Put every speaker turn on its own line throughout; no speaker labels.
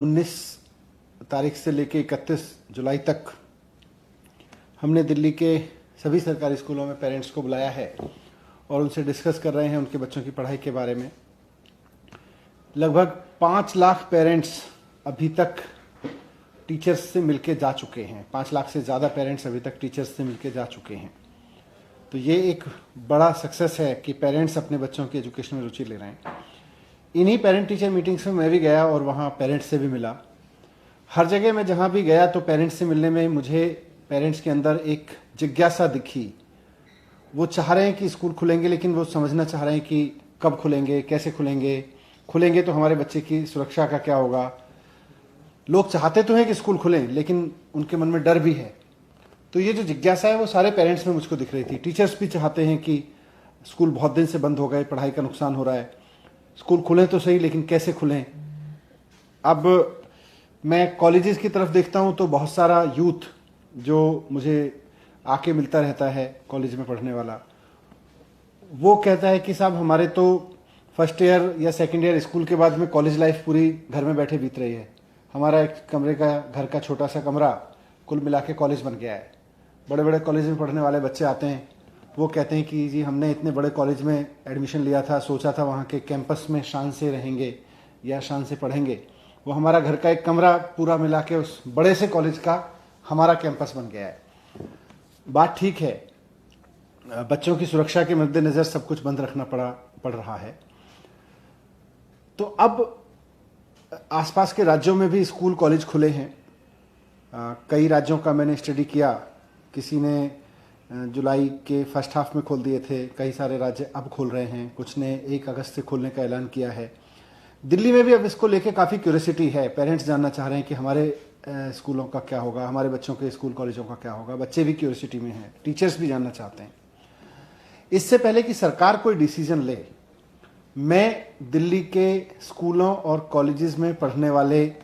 19 तारीख से लेकर 31 जुलाई तक हमने दिल्ली के सभी सरकारी स्कूलों में पेरेंट्स को बुलाया है और उनसे डिस्कस कर रहे हैं उनके बच्चों की पढ़ाई के बारे में। लगभग 5 लाख पेरेंट्स अभी तक टीचर्स से मिलके जा चुके हैं। 5 लाख से ज़्यादा पेरेंट्स अभी तक टीचर्स से मिलके जा चुके हैं। तो ये एक बड़ा सक्सेस है कि पेरेंट्स अपने बच्चों की एजुकेशन में रुचि ले रहे हैं। इन्हीं पेरेंट टीचर मीटिंग्स में मैं भी गया और वहाँ पेरेंट्स से भी मिला। हर जगह मैं जहाँ भी गया तो पेरेंट्स से मिलने में मुझे पेरेंट्स के अंदर एक जिज्ञासा दिखी। वो चाह रहे हैं कि स्कूल खुलेंगे, लेकिन वो समझना चाह रहे हैं कि कब खुलेंगे, कैसे खुलेंगे तो हमारे बच्चे की सुरक्षा का क्या होगा। लोग चाहते तो हैं कि स्कूल खुलें, लेकिन उनके मन में डर भी है। तो ये जो जिज्ञासा है वो सारे पेरेंट्स में मुझको दिख रही थी। टीचर्स भी चाहते हैं कि स्कूल बहुत दिन से बंद हो गए, पढ़ाई का नुकसान हो रहा है, स्कूल खुलें तो सही, लेकिन कैसे खुलें। अब मैं कॉलेजेस की तरफ देखता हूं तो बहुत सारा यूथ जो मुझे आके मिलता रहता है कॉलेज में पढ़ने वाला, वो कहता है कि साहब हमारे तो फर्स्ट ईयर या सेकंड ईयर स्कूल के बाद में कॉलेज लाइफ पूरी घर में बैठे बीत रही है। हमारा एक कमरे का घर का छोटा सा कमरा कुल मिला के कॉलेज बन गया है। बड़े बड़े कॉलेज में पढ़ने वाले बच्चे आते हैं, वो कहते हैं कि जी हमने इतने बड़े कॉलेज में एडमिशन लिया था, सोचा था वहाँ के कैंपस में शान से रहेंगे या शान से पढ़ेंगे। वो हमारा घर का एक कमरा पूरा मिला के उस बड़े से कॉलेज का हमारा कैंपस बन गया है। बात ठीक है, बच्चों की सुरक्षा के मद्देनजर सब कुछ बंद रखना पड़ रहा है। तो अब आसपास के राज्यों में भी स्कूल कॉलेज खुले हैं। कई राज्यों का मैंने स्टडी किया। किसी ने जुलाई के फर्स्ट हाफ में खोल दिए थे, कई सारे राज्य अब खोल रहे हैं, कुछ ने 1 अगस्त से खोलने का ऐलान किया है। दिल्ली में भी अब इसको लेके काफ़ी क्यूरियोसिटी है। पेरेंट्स जानना चाह रहे हैं कि हमारे स्कूलों का क्या होगा, हमारे बच्चों के स्कूल कॉलेजों का क्या होगा। बच्चे भी क्यूरियोसिटी में हैं, टीचर्स भी जानना चाहते हैं। इससे पहले कि सरकार कोई डिसीजन ले, मैं दिल्ली के स्कूलों और कॉलेजेस में पढ़ने वाले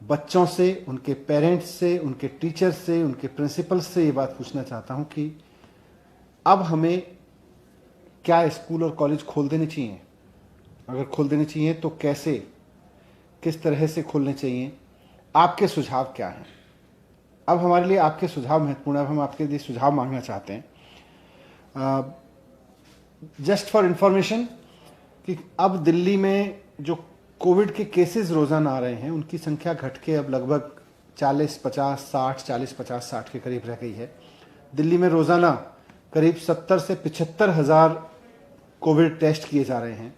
बच्चों से, उनके पेरेंट्स से, उनके टीचर्स से, उनके प्रिंसिपल्स से ये बात पूछना चाहता हूं कि अब हमें क्या स्कूल और कॉलेज खोल देने चाहिए। अगर खोल देने चाहिए तो कैसे, किस तरह से खोलने चाहिए, आपके सुझाव क्या हैं। अब हमारे लिए आपके सुझाव महत्वपूर्ण है। अब हम आपके लिए सुझाव मांगना चाहते हैं। जस्ट फॉर इंफॉर्मेशन कि अब दिल्ली में जो कोविड के केसेस रोजाना आ रहे हैं, उनकी संख्या घट के अब लगभग 40-50-60 के करीब रह गई है। दिल्ली में रोजाना करीब 70 से 75 हजार कोविड टेस्ट किए जा रहे हैं।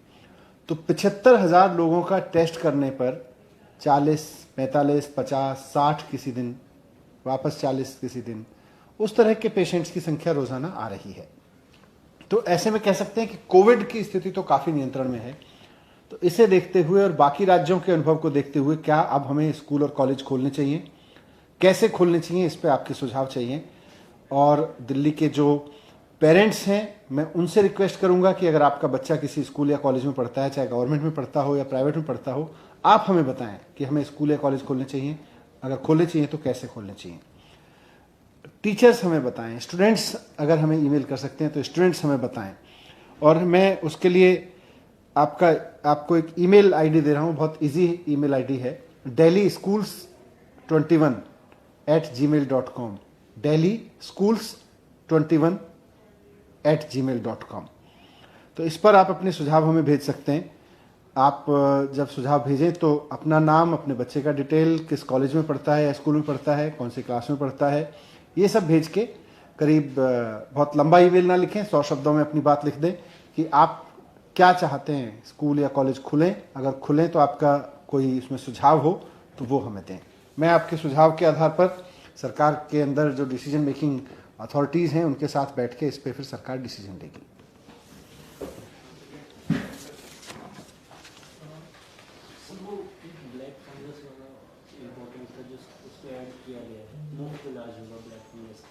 तो 75 हजार लोगों का टेस्ट करने पर 40, 45, 50, 60 किसी दिन, वापस 40 किसी दिन, उस तरह के पेशेंट्स की संख्या रोजाना आ रही है। तो ऐसे में कह सकते हैं कि कोविड की स्थिति तो काफी नियंत्रण में है। तो इसे देखते हुए और बाकी राज्यों के अनुभव को देखते हुए क्या अब हमें स्कूल और कॉलेज खोलने चाहिए, कैसे खोलने चाहिए, इस पे आपके सुझाव चाहिए। और दिल्ली के जो पेरेंट्स हैं, मैं उनसे रिक्वेस्ट करूंगा कि अगर आपका बच्चा किसी स्कूल या कॉलेज में पढ़ता है, चाहे गवर्नमेंट में पढ़ता हो या प्राइवेट में पढ़ता हो, आप हमें बताएं कि हमें स्कूल या कॉलेज खोलने चाहिए। अगर खोलने चाहिए तो कैसे खोलने चाहिए। टीचर्स हमें बताएं, स्टूडेंट्स अगर हमें ईमेल कर सकते हैं तो स्टूडेंट्स हमें बताएं। और मैं उसके लिए आपको एक ईमेल आईडी दे रहा हूं, बहुत इजी ईमेल आईडी है, delhischools21@gmail.com, delhischools21@gmail.com। तो इस पर आप अपने सुझाव हमें भेज सकते हैं। आप जब सुझाव भेजें तो अपना नाम, अपने बच्चे का डिटेल, किस कॉलेज में पढ़ता है या स्कूल में पढ़ता है, कौन सी क्लास में पढ़ता है, ये सब भेज के, करीब बहुत लंबा ईमेल ना लिखें, 100 शब्दों में अपनी बात लिख दें कि आप क्या चाहते हैं, स्कूल या कॉलेज खुलें। अगर खुलें तो आपका कोई इसमें सुझाव हो तो वो हमें दें। मैं आपके सुझाव के आधार पर सरकार के अंदर जो डिसीजन मेकिंग अथॉरिटीज़ हैं उनके साथ बैठ के इस पर फिर सरकार डिसीजन लेगी।
ब्लैक फंगस वाला इम्पोर्टेंट था जो उसको ऐड किया गया है, मुफ्त इलाज होगा ब्लैक फंगस का।